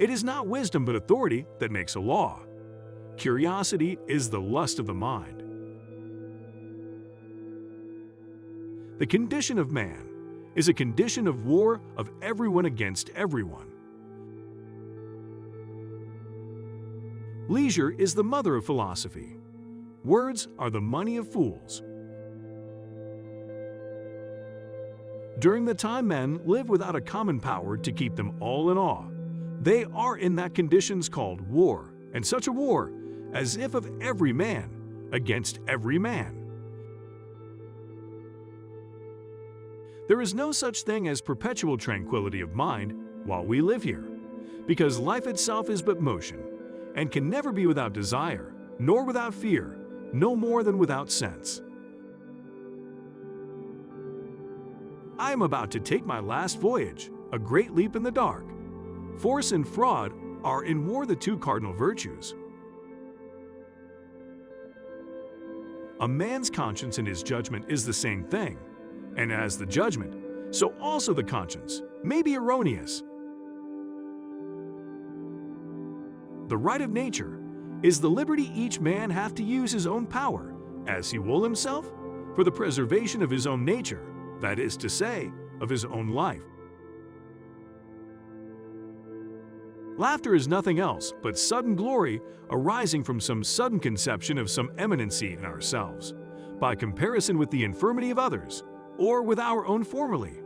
It is not wisdom but authority that makes a law. Curiosity is the lust of the mind. The condition of man is a condition of war of everyone against everyone. Leisure is the mother of philosophy. Words are the money of fools. During the time men live without a common power to keep them all in awe, they are in that conditions called war, and such a war as if of every man against every man. There is no such thing as perpetual tranquility of mind while we live here, because life itself is but motion, and can never be without desire, nor without fear, no more than without sense. I am about to take my last voyage, a great leap in the dark. Force and fraud are in war the two cardinal virtues. A man's conscience and his judgment is the same thing, and as the judgment, so also the conscience may be erroneous. The right of nature is the liberty each man hath to use his own power, as he will himself, for the preservation of his own nature, that is to say, of his own life. Laughter is nothing else but sudden glory arising from some sudden conception of some eminency in ourselves, by comparison with the infirmity of others, or with our own formerly.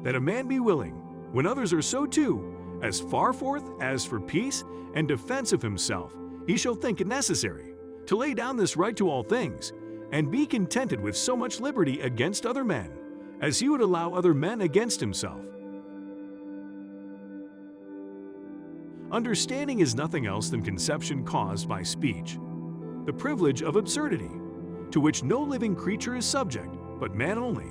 That a man be willing, when others are so too, as far forth as for peace and defense of himself, he shall think it necessary, to lay down this right to all things, and be contented with so much liberty against other men, as he would allow other men against himself. Understanding is nothing else than conception caused by speech, the privilege of absurdity, to which no living creature is subject, but man only.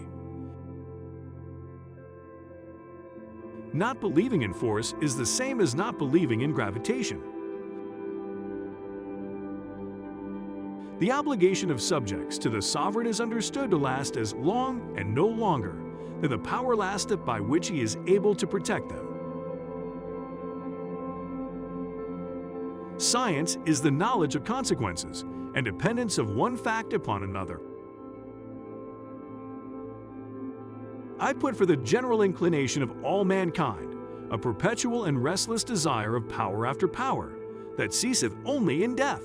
Not believing in force is the same as not believing in gravitation. The obligation of subjects to the sovereign is understood to last as long and no longer than the power lasteth by which he is able to protect them. Science is the knowledge of consequences and dependence of one fact upon another. I put for the general inclination of all mankind a perpetual and restless desire of power after power, that ceaseth only in death.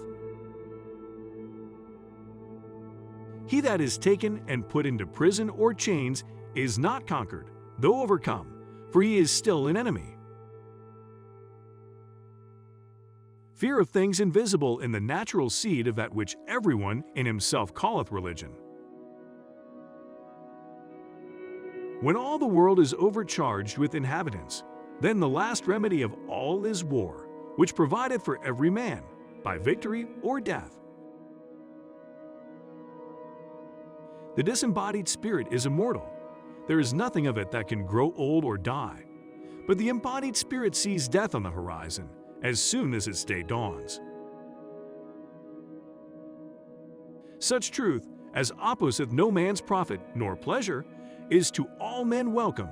He that is taken and put into prison or chains is not conquered, though overcome, for he is still an enemy. Fear of things invisible in the natural seed of that which everyone in himself calleth religion. When all the world is overcharged with inhabitants, then the last remedy of all is war, which provideth for every man, by victory or death. The disembodied spirit is immortal. There is nothing of it that can grow old or die. But the embodied spirit sees death on the horizon as soon as its day dawns. Such truth as opposeth no man's profit nor pleasure is to all men welcome.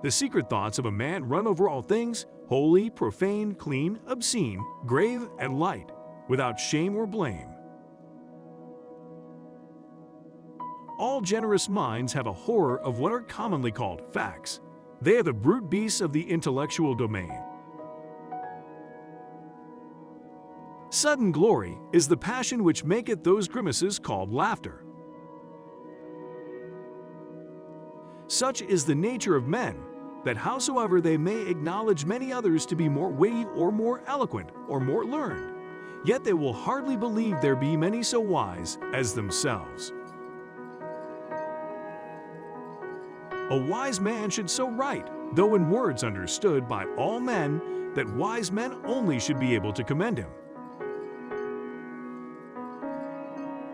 The secret thoughts of a man run over all things, holy, profane, clean, obscene, grave, and light, without shame or blame. All generous minds have a horror of what are commonly called facts. They are the brute beasts of the intellectual domain. Sudden glory is the passion which maketh those grimaces called laughter. Such is the nature of men, that howsoever they may acknowledge many others to be more witty or more eloquent or more learned, yet they will hardly believe there be many so wise as themselves. A wise man should so write, though in words understood by all men, that wise men only should be able to commend him.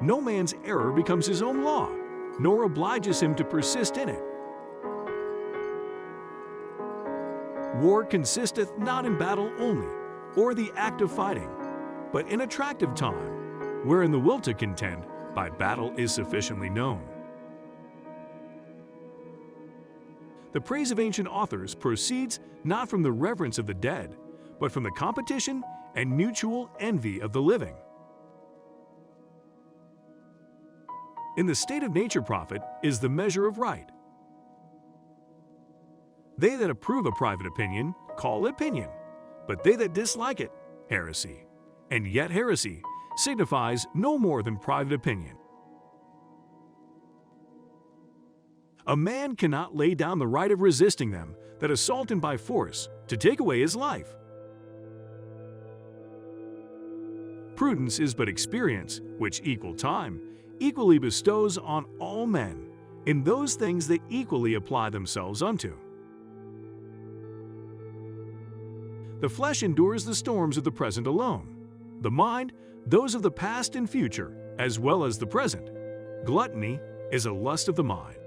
No man's error becomes his own law, nor obliges him to persist in it. War consisteth not in battle only, or the act of fighting, but in attractive time, wherein the will to contend by battle is sufficiently known. The praise of ancient authors proceeds not from the reverence of the dead, but from the competition and mutual envy of the living. In the state of nature, profit is the measure of right. They that approve a private opinion call it opinion, but they that dislike it, heresy. And yet heresy signifies no more than private opinion. A man cannot lay down the right of resisting them that assault him by force to take away his life. Prudence is but experience, which equal time equally bestows on all men in those things that equally apply themselves unto. The flesh endures the storms of the present alone. The mind, those of the past and future, as well as the present. Gluttony is a lust of the mind.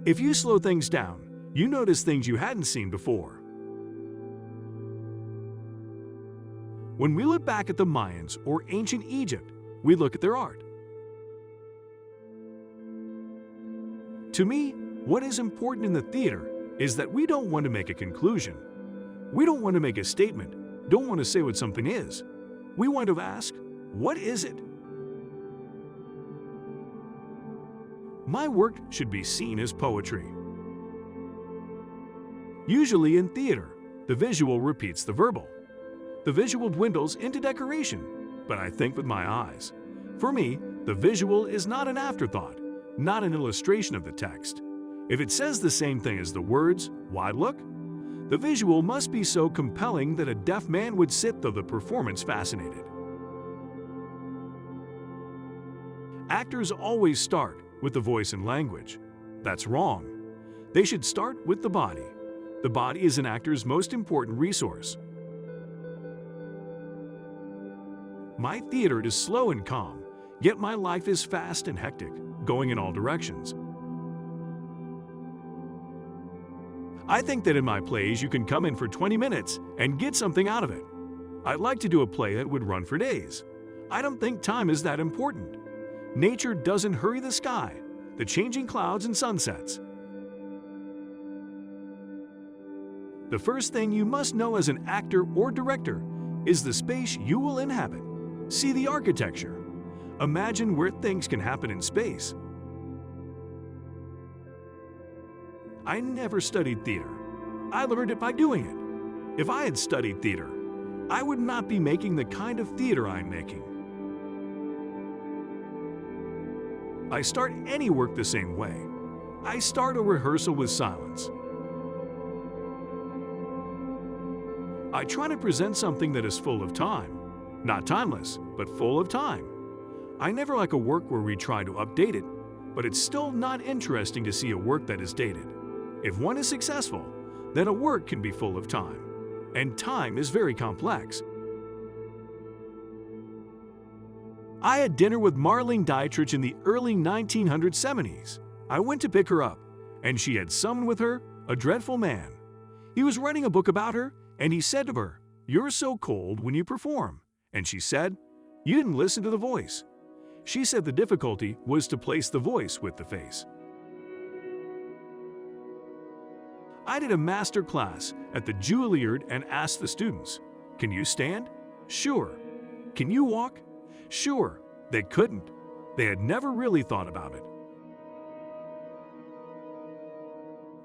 If you slow things down, you notice things you hadn't seen before. When we look back at the Mayans or ancient Egypt, we look at their art. To me, what is important in the theater is that we don't want to make a conclusion. We don't want to make a statement, don't want to say what something is. We want to ask, what is it? My work should be seen as poetry. Usually in theater, the visual repeats the verbal. The visual dwindles into decoration, but I think with my eyes. For me, the visual is not an afterthought, not an illustration of the text. If it says the same thing as the words, why look? The visual must be so compelling that a deaf man would sit through the performance fascinated. Actors always start with the voice and language. That's wrong. They should start with the body. The body is an actor's most important resource. My theater is slow and calm, yet my life is fast and hectic, going in all directions. I think that in my plays you can come in for 20 minutes and get something out of it. I'd like to do a play that would run for days. I don't think time is that important. Nature doesn't hurry the sky, the changing clouds and sunsets. The first thing you must know as an actor or director is the space you will inhabit. See the architecture. Imagine where things can happen in space. I never studied theater. I learned it by doing it. If I had studied theater, I would not be making the kind of theater I'm making. I start any work the same way. I start a rehearsal with silence. I try to present something that is full of time. Not timeless, but full of time. I never like a work where we try to update it, but it's still not interesting to see a work that is dated. If one is successful, then a work can be full of time, and time is very complex. I had dinner with Marlene Dietrich in the early 1970s. I went to pick her up, and she had summoned with her a dreadful man. He was writing a book about her, and he said to her, "You're so cold when you perform." And she said, "You didn't listen to the voice." She said the difficulty was to place the voice with the face. I did a master class at the Juilliard and asked the students, "Can you stand?" "Sure." "Can you walk?" "Sure." They couldn't. They had never really thought about it.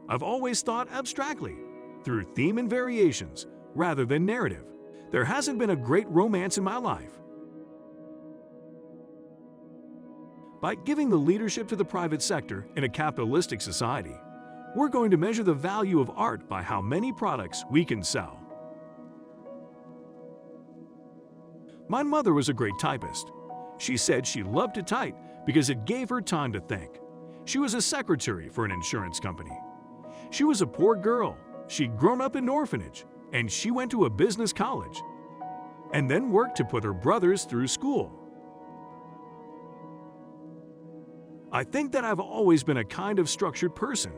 I've always thought abstractly, through theme and variations, rather than narrative. There hasn't been a great romance in my life. By giving the leadership to the private sector in a capitalistic society, we're going to measure the value of art by how many products we can sell. My mother was a great typist. She said she loved to type because it gave her time to think. She was a secretary for an insurance company. She was a poor girl. She'd grown up in an orphanage, and she went to a business college and then worked to put her brothers through school. I think that I've always been a kind of structured person.